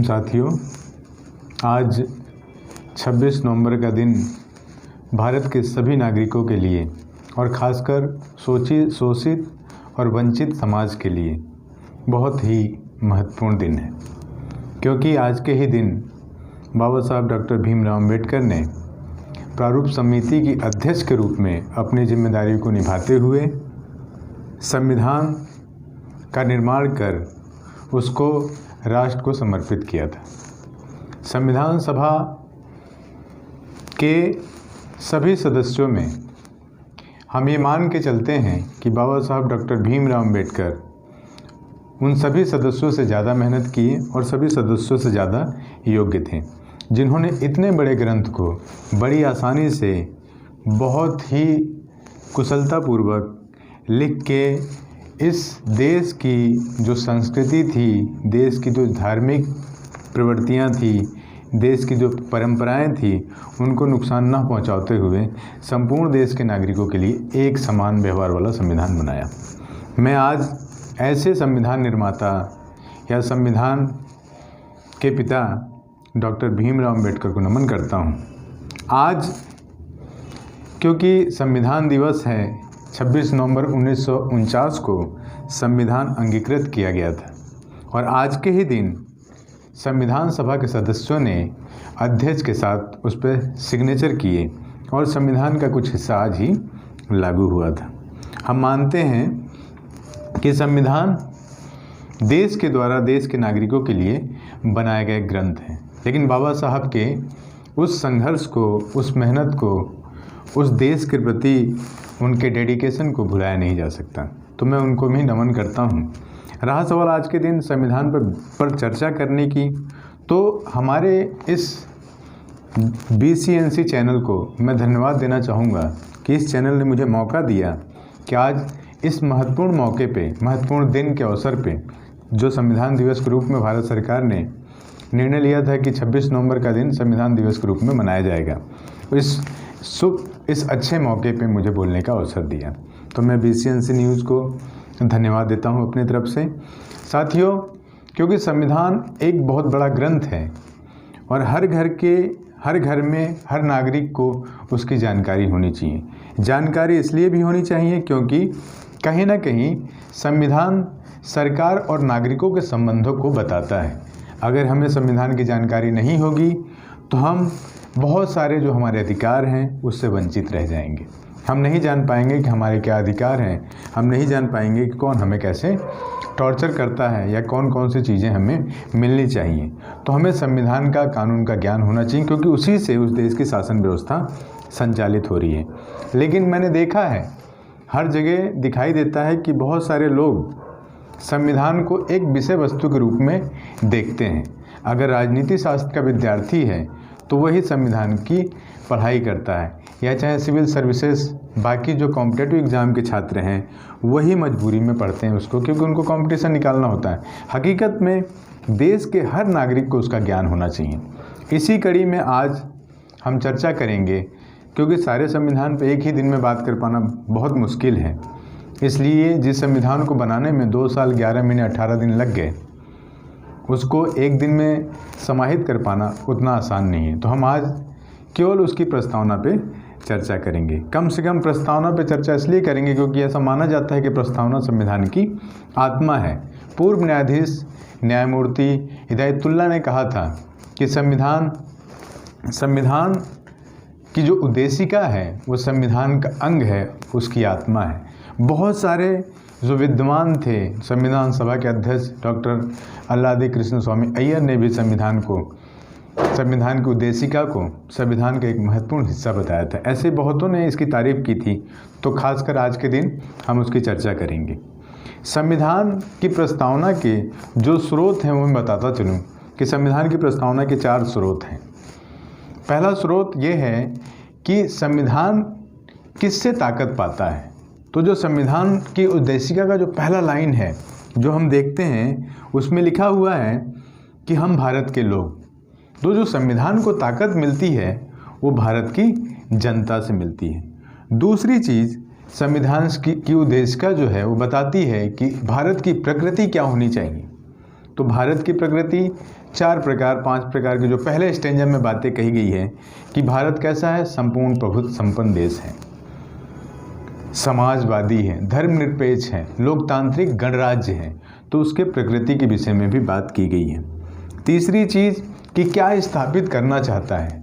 साथियों, आज 26 नवंबर का दिन भारत के सभी नागरिकों के लिए और ख़ासकर शोषित और वंचित समाज के लिए बहुत ही महत्वपूर्ण दिन है, क्योंकि आज के ही दिन बाबा साहब डॉक्टर भीमराव अम्बेडकर ने प्रारूप समिति की अध्यक्ष के रूप में अपनी जिम्मेदारी को निभाते हुए संविधान का निर्माण कर उसको राष्ट्र को समर्पित किया था। संविधान सभा के सभी सदस्यों में हम ये मान के चलते हैं कि बाबा साहब डॉक्टर भीमराव अम्बेडकर उन सभी सदस्यों से ज़्यादा मेहनत किए और सभी सदस्यों से ज़्यादा योग्य थे, जिन्होंने इतने बड़े ग्रंथ को बड़ी आसानी से बहुत ही कुशलतापूर्वक लिख के इस देश की जो संस्कृति थी, देश की जो धार्मिक प्रवृत्तियाँ थी, देश की जो परंपराएं थी, उनको नुकसान न पहुंचाते हुए संपूर्ण देश के नागरिकों के लिए एक समान व्यवहार वाला संविधान बनाया। मैं आज ऐसे संविधान निर्माता या संविधान के पिता डॉक्टर भीमराव अम्बेडकर को नमन करता हूं। आज क्योंकि संविधान दिवस है, 26 नवंबर 1949 को संविधान अंगीकृत किया गया था और आज के ही दिन संविधान सभा के सदस्यों ने अध्यक्ष के साथ उस पर सिग्नेचर किए और संविधान का कुछ हिस्सा आज ही लागू हुआ था। हम मानते हैं कि संविधान देश के द्वारा देश के नागरिकों के लिए बनाए गए ग्रंथ हैं, लेकिन बाबा साहब के उस संघर्ष को, उस मेहनत को, उस देश के प्रति उनके डेडिकेशन को भुलाया नहीं जा सकता। तो मैं उनको भी नमन करता हूँ। रहा सवाल आज के दिन संविधान पर चर्चा करने की, तो हमारे इस BCNC चैनल को मैं धन्यवाद देना चाहूँगा कि इस चैनल ने मुझे मौका दिया कि आज इस महत्वपूर्ण मौके पे, महत्वपूर्ण दिन के अवसर पे, जो संविधान दिवस के रूप में भारत सरकार ने निर्णय लिया था कि 26 नवंबर का दिन संविधान दिवस के रूप में मनाया जाएगा, इस अच्छे मौके पे मुझे बोलने का अवसर दिया। तो मैं BCNC न्यूज़ को धन्यवाद देता हूं अपनी तरफ से। साथियों, क्योंकि संविधान एक बहुत बड़ा ग्रंथ है और हर घर में हर नागरिक को उसकी जानकारी होनी चाहिए। जानकारी इसलिए भी होनी चाहिए क्योंकि कहीं ना कहीं संविधान सरकार और नागरिकों के संबंधों को बताता है। अगर हमें संविधान की जानकारी नहीं होगी तो हम बहुत सारे जो हमारे अधिकार हैं उससे वंचित रह जाएंगे। हम नहीं जान पाएंगे कि हमारे क्या अधिकार हैं, हम नहीं जान पाएंगे कि कौन हमें कैसे टॉर्चर करता है या कौन कौन सी चीज़ें हमें मिलनी चाहिए। तो हमें संविधान का, कानून का ज्ञान होना चाहिए, क्योंकि उसी से उस देश की शासन व्यवस्था संचालित हो रही है। लेकिन मैंने देखा है, हर जगह दिखाई देता है कि बहुत सारे लोग संविधान को एक विषय वस्तु के रूप में देखते हैं। अगर राजनीति शास्त्र का विद्यार्थी है तो वही संविधान की पढ़ाई करता है, या चाहे सिविल सर्विसेज, बाकी जो कॉम्पिटिटिव एग्ज़ाम के छात्र हैं वही मजबूरी में पढ़ते हैं उसको, क्योंकि उनको कंपटीशन निकालना होता है। हकीकत में देश के हर नागरिक को उसका ज्ञान होना चाहिए। इसी कड़ी में आज हम चर्चा करेंगे, क्योंकि सारे संविधान पर एक ही दिन में बात कर पाना बहुत मुश्किल है। इसलिए जिस संविधान को बनाने में 2 साल 11 महीने 18 दिन लग गए, उसको एक दिन में समाहित कर पाना उतना आसान नहीं है। तो हम आज केवल उसकी प्रस्तावना पे चर्चा करेंगे। कम से कम प्रस्तावना पे चर्चा इसलिए करेंगे क्योंकि ऐसा माना जाता है कि प्रस्तावना संविधान की आत्मा है। पूर्व न्यायाधीश न्यायमूर्ति हिदायतुल्लाह ने कहा था कि संविधान की जो उद्देशिका है वो संविधान का अंग है, उसकी आत्मा है। बहुत सारे जो विद्वान थे, संविधान सभा के अध्यक्ष डॉक्टर अल्लादी कृष्ण स्वामी अय्यर ने भी संविधान की उद्देशिका को संविधान का एक महत्वपूर्ण हिस्सा बताया था। ऐसे बहुतों ने इसकी तारीफ की थी। तो खासकर आज के दिन हम उसकी चर्चा करेंगे। संविधान की प्रस्तावना के जो स्रोत हैं वो मैं बताता चलूँ कि संविधान की प्रस्तावना के 4 स्रोत हैं। पहला स्रोत ये है कि संविधान किससे ताकत पाता है। तो जो संविधान की उद्देशिका का जो पहला लाइन है जो हम देखते हैं, उसमें लिखा हुआ है कि हम भारत के लोग। तो जो संविधान को ताकत मिलती है वो भारत की जनता से मिलती है। दूसरी चीज़, संविधान की उद्देशिका जो है वो बताती है कि भारत की प्रकृति क्या होनी चाहिए। तो भारत की प्रकृति 4 प्रकार 5 प्रकार की जो पहले स्टेंजा में बातें कही गई है कि भारत कैसा है, संपूर्ण प्रभुत्व संपन्न देश है, समाजवादी है, धर्मनिरपेक्ष है, लोकतांत्रिक गणराज्य है, तो उसके प्रकृति के विषय में भी बात की गई है। तीसरी चीज़ कि क्या स्थापित करना चाहता है,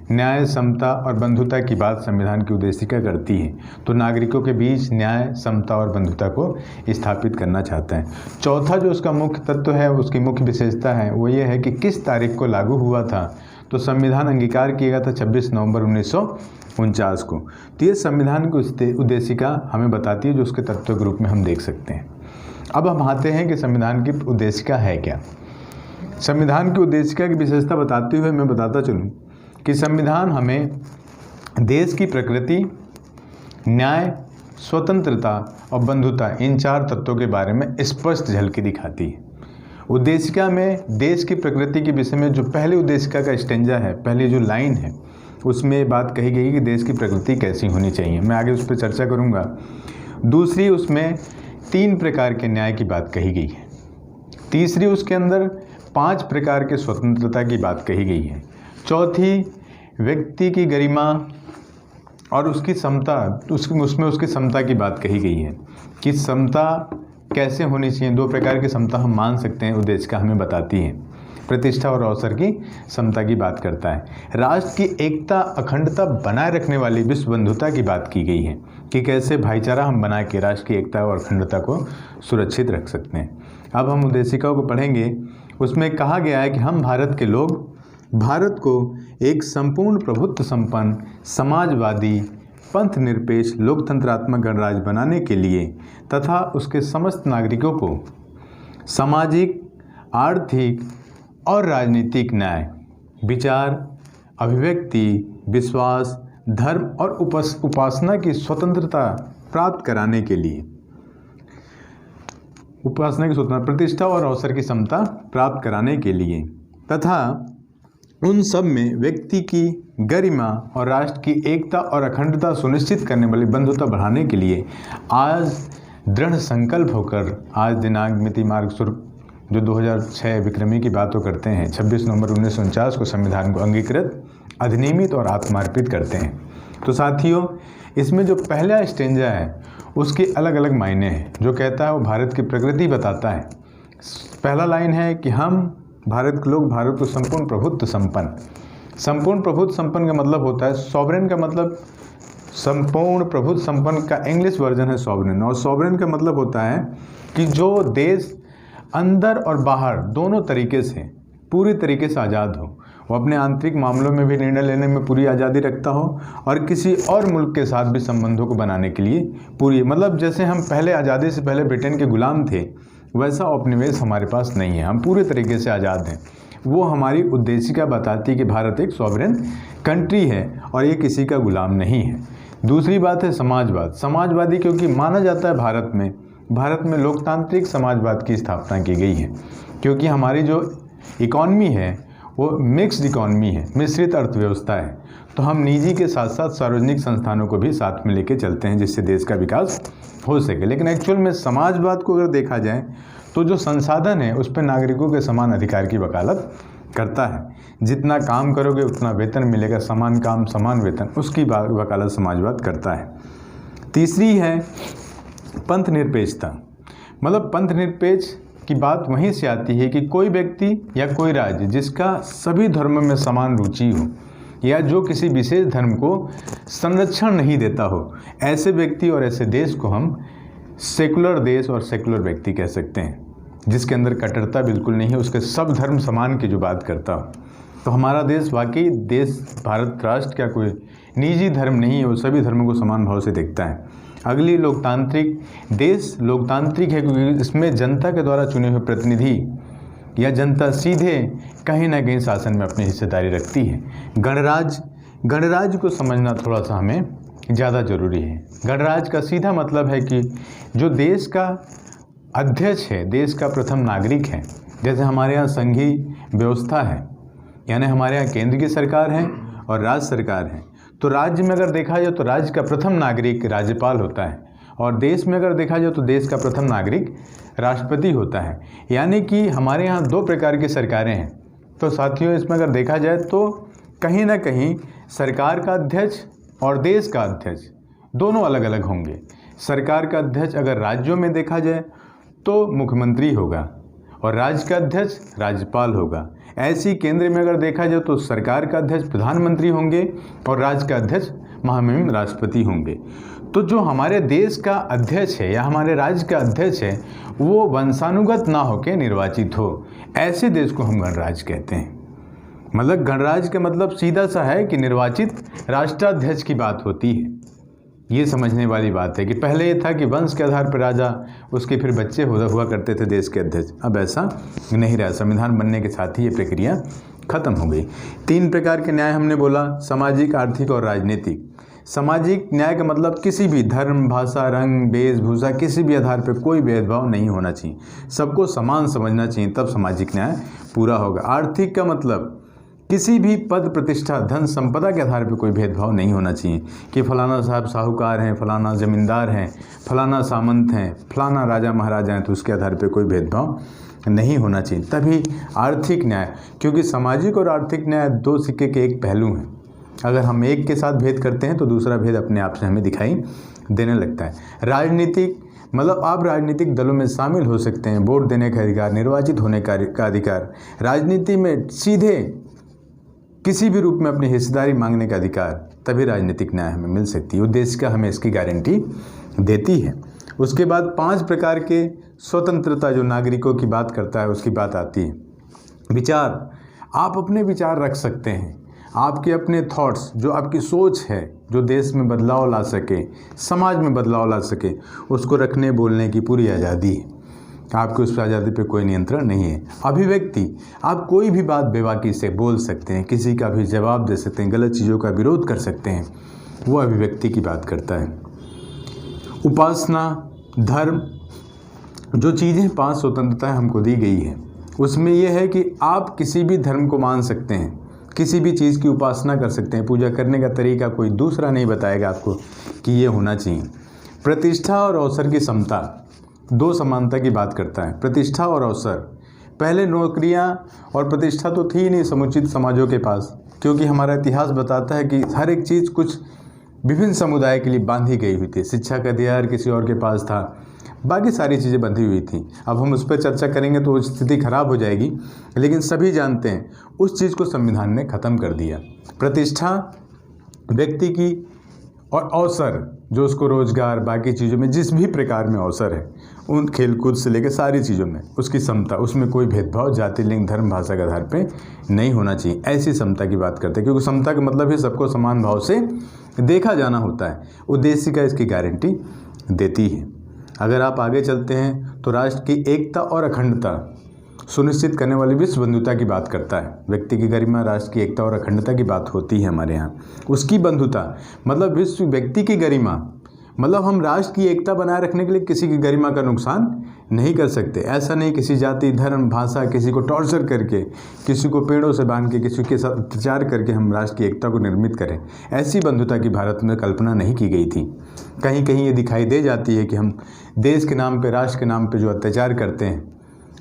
न्याय, समता और बंधुता की बात संविधान की उद्देशिका करती है, तो नागरिकों के बीच न्याय, समता और बंधुता को स्थापित करना चाहता है। चौथा जो उसका मुख्य तत्व है, उसकी मुख्य विशेषता है, वो ये है कि किस तारीख को लागू हुआ था, तो संविधान अंगीकार किया गया था 26 नवंबर 1949 को। तो ये संविधान की उद्देशिका हमें बताती है, जो उसके तत्व के रूप में हम देख सकते हैं। अब हम आते हैं कि संविधान की उद्देशिका है क्या। संविधान की उद्देशिका की विशेषता बताते हुए मैं बताता चलूँ कि संविधान हमें देश की प्रकृति, न्याय, स्वतंत्रता और बंधुता, इन 4 तत्वों के बारे में स्पष्ट झलकी दिखाती है। उद्देशिका में देश की प्रकृति के विषय में जो पहले उद्देशिका का स्टेंजा है, पहली जो लाइन है, उसमें बात कही गई कि देश की प्रकृति कैसी होनी चाहिए। मैं आगे उस पर चर्चा करूँगा। दूसरी, उसमें 3 प्रकार के न्याय की बात कही गई है। तीसरी, उसके अंदर 5 प्रकार के स्वतंत्रता की बात कही गई है। चौथी, व्यक्ति की गरिमा और उसकी समता, उसमें उसकी समता की बात कही गई है कि समता कैसे होनी चाहिए। 2 प्रकार की समता हम मान सकते हैं, उद्देशिका हमें बताती है। प्रतिष्ठा और अवसर की समता की बात करता है। राष्ट्र की एकता, अखंडता बनाए रखने वाली विश्व बंधुता की बात की गई है कि कैसे भाईचारा हम बना के राष्ट्र की एकता और अखंडता को सुरक्षित रख सकते हैं। अब हम उद्देशिकाओं को पढ़ेंगे। उसमें कहा गया है कि हम भारत के लोग भारत को एक संपूर्ण प्रभुत्व संपन्न, समाजवादी, पंथ निरपेक्ष, लोकतंत्रात्मक गणराज्य बनाने के लिए तथा उसके समस्त नागरिकों को सामाजिक, आर्थिक और राजनीतिक न्याय, विचार, अभिव्यक्ति, विश्वास, धर्म और उपासना की स्वतंत्रता प्राप्त कराने के लिए, उपासना की स्वतंत्रता, प्रतिष्ठा और अवसर की समता प्राप्त कराने के लिए तथा उन सब में व्यक्ति की गरिमा और राष्ट्र की एकता और अखंडता सुनिश्चित करने वाली बंधुता बढ़ाने के लिए आज दृढ़ संकल्प होकर आज दिनांक मिति मार्ग स्वरूप जो 2006 विक्रमी की बात करते हैं, 26 नवंबर 1949 को संविधान को अंगीकृत, अधिनियमित और आत्मार्पित करते हैं। तो साथियों, इसमें जो पहला स्टेंजा है उसके अलग अलग मायने हैं। जो कहता है वो भारत की प्रकृति बताता है। पहला लाइन है कि हम भारत के लोग भारत को संपूर्ण प्रभुत्व संपन्न, संपूर्ण प्रभुत्व संपन्न का मतलब होता है सॉवरेन का मतलब, संपूर्ण प्रभुत्व संपन्न का इंग्लिश वर्जन है सॉवरेन, और सॉवरेन का मतलब होता है कि जो देश अंदर और बाहर दोनों तरीके से पूरी तरीके से आज़ाद हो, वो अपने आंतरिक मामलों में भी निर्णय लेने में पूरी आज़ादी रखता हो और किसी और मुल्क के साथ भी संबंधों को बनाने के लिए पूरी, मतलब जैसे हम पहले आज़ादी से पहले ब्रिटेन के गुलाम थे, वैसा औपनिवेश हमारे पास नहीं है, हम पूरे तरीके से आज़ाद हैं। वो हमारी उद्देशिका बताती है कि भारत एक सॉवरेन कंट्री है और ये किसी का गुलाम नहीं है। दूसरी बात है समाजवाद। समाजवादी क्योंकि माना जाता है भारत में लोकतांत्रिक समाजवाद की स्थापना की गई है, क्योंकि हमारी जो इकॉनमी है वो मिक्स्ड इकॉनमी है, मिश्रित अर्थव्यवस्था है। तो हम निजी के साथ साथ सार्वजनिक संस्थानों को भी साथ में लेके चलते हैं जिससे देश का विकास हो सके। लेकिन एक्चुअल में समाजवाद को अगर देखा जाए तो जो संसाधन है उस पर नागरिकों के समान अधिकार की वकालत करता है। जितना काम करोगे उतना वेतन मिलेगा, समान काम समान वेतन, उसकी वकालत समाजवाद करता है। तीसरी है पंथ निरपेक्षता। मतलब पंथ निरपेक्ष की बात वहीं से आती है कि कोई व्यक्ति या कोई राज्य जिसका सभी धर्मों में समान रुचि हो या जो किसी विशेष धर्म को संरक्षण नहीं देता हो, ऐसे व्यक्ति और ऐसे देश को हम सेकुलर देश और सेकुलर व्यक्ति कह सकते हैं, जिसके अंदर कट्टरता बिल्कुल नहीं है, उसके सब धर्म समान की जो बात करता हो। तो हमारा देश वाकई देश भारत राष्ट्र क्या कोई निजी धर्म नहीं है, वो सभी धर्मों को समान भाव से देखता है। अगली लोकतांत्रिक, देश लोकतांत्रिक है क्योंकि इसमें जनता के द्वारा चुने हुए प्रतिनिधि या जनता सीधे कहीं ना कहीं शासन में अपनी हिस्सेदारी रखती है। गणराज्य को समझना थोड़ा सा हमें ज़्यादा ज़रूरी है। गणराज्य का सीधा मतलब है कि जो देश का अध्यक्ष है, देश का प्रथम नागरिक है। जैसे हमारे यहाँ संघीय व्यवस्था है, यानी हमारे यहाँ केंद्र की सरकार है और राज्य सरकार है। तो राज्य में अगर देखा जाए तो राज्य का प्रथम नागरिक राज्यपाल होता है और देश में अगर देखा जाए तो देश का प्रथम नागरिक राष्ट्रपति होता है। यानी कि हमारे यहाँ 2 प्रकार की सरकारें हैं। तो साथियों, इसमें अगर देखा जाए तो कहीं ना कहीं सरकार का अध्यक्ष और देश का अध्यक्ष दोनों अलग अलग होंगे। सरकार का अध्यक्ष अगर राज्यों में देखा जाए तो मुख्यमंत्री होगा और राज्य का अध्यक्ष राज्यपाल होगा। ऐसी केंद्र में अगर देखा जाए तो सरकार का अध्यक्ष प्रधानमंत्री होंगे और राज्य का अध्यक्ष महामहिम राष्ट्रपति होंगे। तो जो हमारे देश का अध्यक्ष है या हमारे राज्य का अध्यक्ष है वो वंशानुगत ना होकर निर्वाचित हो, ऐसे देश को हम गणराज्य कहते हैं। मतलब गणराज्य का मतलब सीधा सा है कि निर्वाचित राष्ट्राध्यक्ष की बात होती है। ये समझने वाली बात है कि पहले ये था कि वंश के आधार पर राजा, उसके फिर बच्चे हुआ करते थे देश के अध्यक्ष। अब ऐसा नहीं रहा। संविधान बनने के साथ ही ये प्रक्रिया खत्म हो गई। 3 प्रकार के न्याय हमने बोला, सामाजिक, आर्थिक और राजनीतिक। सामाजिक न्याय का मतलब किसी भी धर्म, भाषा, रंग, वेशभूषा, किसी भी आधार पर कोई भेदभाव नहीं होना चाहिए, सबको समान समझना चाहिए, तब सामाजिक न्याय पूरा होगा। आर्थिक का मतलब किसी भी पद, प्रतिष्ठा, धन, संपदा के आधार पर कोई भेदभाव नहीं होना चाहिए कि फलाना साहब साहूकार हैं, फलाना जमींदार हैं, फलाना सामंत हैं, फलाना राजा महाराजा हैं, तो उसके आधार पर कोई भेदभाव नहीं होना चाहिए। तभी आर्थिक न्याय, क्योंकि सामाजिक और आर्थिक न्याय 2 सिक्के के एक पहलू हैं। अगर हम एक के साथ भेद करते हैं तो दूसरा भेद अपने आप से हमें दिखाई देने लगता है। राजनीतिक मतलब आप राजनीतिक दलों में शामिल हो सकते हैं, वोट देने का अधिकार, निर्वाचित होने का अधिकार, राजनीति में सीधे किसी भी रूप में अपनी हिस्सेदारी मांगने का अधिकार, तभी राजनीतिक न्याय हमें मिल सकती है। उद्देश्य का हमें इसकी गारंटी देती है। उसके बाद 5 प्रकार के स्वतंत्रता जो नागरिकों की बात करता है उसकी बात आती है। विचार, आप अपने विचार रख सकते हैं, आपके अपने थॉट्स, जो आपकी सोच है, जो देश में बदलाव ला सके, समाज में बदलाव ला सके, उसको रखने बोलने की पूरी आज़ादी है। आपकी उस आज़ादी पे कोई नियंत्रण नहीं है। अभिव्यक्ति, आप कोई भी बात बेबाकी से बोल सकते हैं, किसी का भी जवाब दे सकते हैं, गलत चीज़ों का विरोध कर सकते हैं, वो अभिव्यक्ति की बात करता है। उपासना, धर्म, जो चीज़ें 5 स्वतंत्रताएं हमको दी गई है उसमें यह है कि आप किसी भी धर्म को मान सकते हैं, किसी भी चीज़ की उपासना कर सकते हैं, पूजा करने का तरीका कोई दूसरा नहीं बताएगा आपको कि ये होना चाहिए। प्रतिष्ठा और अवसर की समता, 2 समानता की बात करता है। प्रतिष्ठा और अवसर, पहले नौकरियां और प्रतिष्ठा तो थी नहीं समुचित समाजों के पास, क्योंकि हमारा इतिहास बताता है कि हर एक चीज़ कुछ विभिन्न समुदाय के लिए बांधी गई हुई थी। शिक्षा का अधिकार किसी और के पास था, बाकी सारी चीज़ें बंधी हुई थी। अब हम उस पर चर्चा करेंगे तो स्थिति खराब हो जाएगी, लेकिन सभी जानते हैं उस चीज़ को संविधान ने ख़त्म कर दिया। प्रतिष्ठा व्यक्ति की, और अवसर जो उसको रोजगार, बाकी चीज़ों में जिस भी प्रकार में अवसर है, उन खेलकूद से लेकर सारी चीज़ों में उसकी समता, उसमें कोई भेदभाव जाति, लिंग, धर्म, भाषा के आधार पे नहीं होना चाहिए। ऐसी समता की बात करते हैं, क्योंकि समता का मतलब है सबको समान भाव से देखा जाना होता है। उद्देश्य का इसकी गारंटी देती है। अगर आप आगे चलते हैं तो राष्ट्र की एकता और अखंडता सुनिश्चित करने वाली विश्व बंधुता की बात करता है। व्यक्ति की गरिमा, राष्ट्र की एकता और अखंडता की बात होती है हमारे यहाँ। उसकी बंधुता मतलब विश्व व्यक्ति की गरिमा, मतलब हम राष्ट्र की एकता बनाए रखने के लिए किसी की गरिमा का नुकसान नहीं कर सकते। ऐसा नहीं किसी जाति, धर्म, भाषा, किसी को टॉर्चर करके, किसी को पेड़ों से बांध के, किसी के साथ अत्याचार करके हम राष्ट्र की एकता को निर्मित करें, ऐसी बंधुता की भारत में कल्पना नहीं की गई थी। कहीं कहीं ये दिखाई दे जाती है कि हम देश के नाम पर, राष्ट्र के नाम पर जो अत्याचार करते हैं,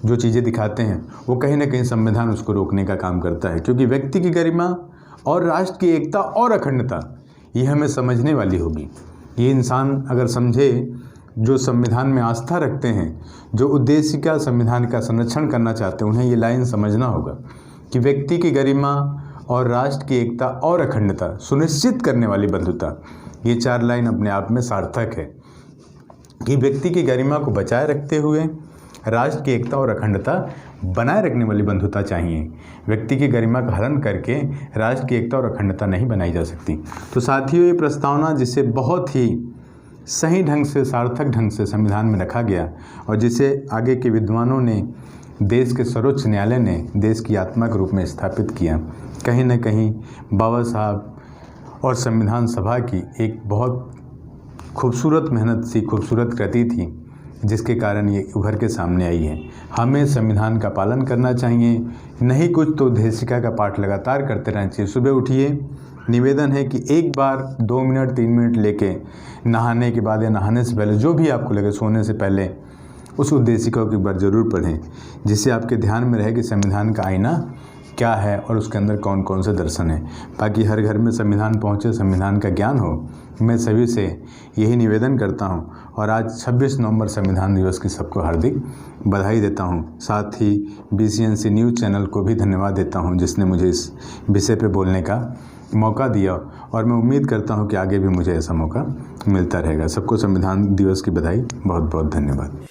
जो चीज़ें दिखाते हैं, वो कहीं ना कहीं संविधान उसको रोकने का काम करता है। क्योंकि व्यक्ति की गरिमा और राष्ट्र की एकता और अखंडता ये हमें समझने वाली होगी। ये इंसान अगर समझे, जो संविधान में आस्था रखते हैं, जो उद्देश्य का संविधान का संरक्षण करना चाहते हैं, उन्हें ये लाइन समझना होगा कि व्यक्ति की गरिमा और राष्ट्र की एकता और अखंडता सुनिश्चित करने वाली बंधुता, ये 4 लाइन अपने आप में सार्थक है कि व्यक्ति की गरिमा को बचाए रखते हुए राष्ट्र की एकता और अखंडता बनाए रखने वाली बंधुता चाहिए। व्यक्ति की गरिमा का हनन करके राष्ट्र की एकता और अखंडता नहीं बनाई जा सकती। तो साथियों, ये प्रस्तावना जिसे बहुत ही सही ढंग से, सार्थक ढंग से संविधान में रखा गया और जिसे आगे के विद्वानों ने, देश के सर्वोच्च न्यायालय ने देश की आत्मा के रूप में स्थापित किया, कहीं न कहीं बाबा साहब और संविधान सभा की एक बहुत खूबसूरत मेहनत सी, खूबसूरत कृति थी, जिसके कारण ये उभर के सामने आई है। हमें संविधान का पालन करना चाहिए, नहीं कुछ तो उद्देशिका का पाठ लगातार करते रहना चाहिए। सुबह उठिए, निवेदन है कि एक बार 2 मिनट 3 मिनट लेके नहाने के बाद या नहाने से पहले, जो भी आपको लगे, सोने से पहले उस उद्देशिका को एक बार ज़रूर पढ़ें, जिससे आपके ध्यान में रहे कि संविधान का आईना क्या है और उसके अंदर कौन कौन से दर्शन हैं, ताकि हर घर में संविधान पहुँचे, संविधान का ज्ञान हो। मैं सभी से यही निवेदन करता हूं और आज 26 नवंबर संविधान दिवस की सबको हार्दिक बधाई देता हूं। साथ ही BCNC न्यूज़ चैनल को भी धन्यवाद देता हूं, जिसने मुझे इस विषय पे बोलने का मौका दिया, और मैं उम्मीद करता हूं कि आगे भी मुझे ऐसा मौका मिलता रहेगा। सबको संविधान दिवस की बधाई, बहुत बहुत धन्यवाद।